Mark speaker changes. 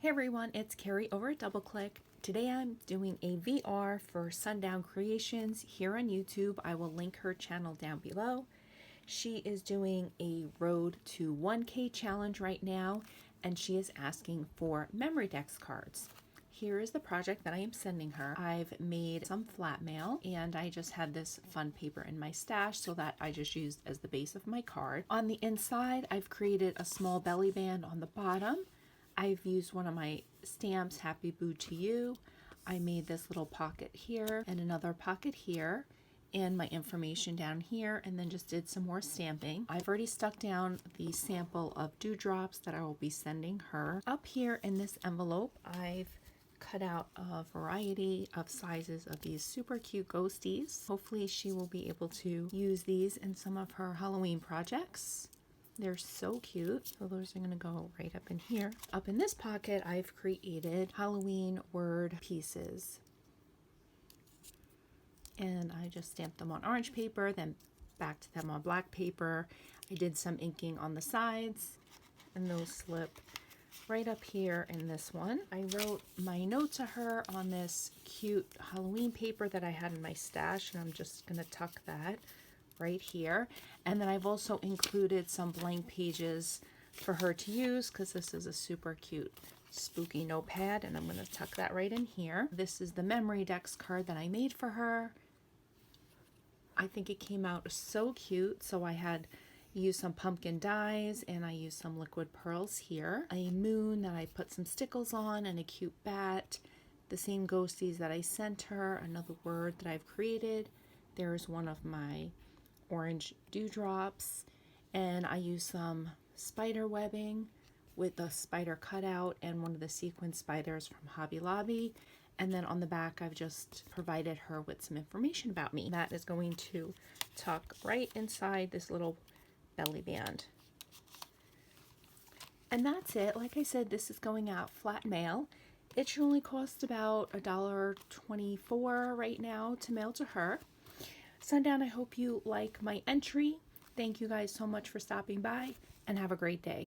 Speaker 1: Hey everyone, it's Carrie over at DoubleClick. Today I'm doing a VR for Sundown Creations here on YouTube. I will link her channel down below. She is doing a Road to 1K challenge right now, and she is asking for memory dex cards. Here is the project that I am sending her. I've made some flat mail and I just had this fun paper in my stash, so that I just used as the base of my card. On the inside, I've created a small belly band on the bottom. I've used one of my stamps, Happy Boo to You. I made this little pocket here and another pocket here and my information down here, and then just did some more stamping. I've already stuck down the sample of dewdrops that I will be sending her. Up here in this envelope, I've cut out a variety of sizes of these super cute ghosties. Hopefully she will be able to use these in some of her Halloween projects. They're so cute. So those are going to go right up in here. Up in this pocket, I've created Halloween word pieces. And I just stamped them on orange paper, then back to them on black paper. I did some inking on the sides, and those slip right up here in this one. I wrote my note to her on this cute Halloween paper that I had in my stash, and I'm just going to tuck that right here. And then I've also included some blank pages for her to use, because this is a super cute spooky notepad, and I'm going to tuck that right in here. This is the memory dex card that I made for her. I think it came out so cute, so I had used some pumpkin dies and I used some liquid pearls here. A moon that I put some stickles on, and a cute bat. The same ghosties that I sent her, another word that I've created. There's one of my orange dewdrops, and I used some spider webbing with the spider cutout and one of the sequin spiders from Hobby Lobby. And then on the back, I've just provided her with some information about me. That is going to tuck right inside this little belly band. And that's it. Like I said, this is going out flat mail. It should only cost about $1.24 right now to mail to her. Sundown, I hope you like my entry. Thank you guys so much for stopping by, and have a great day.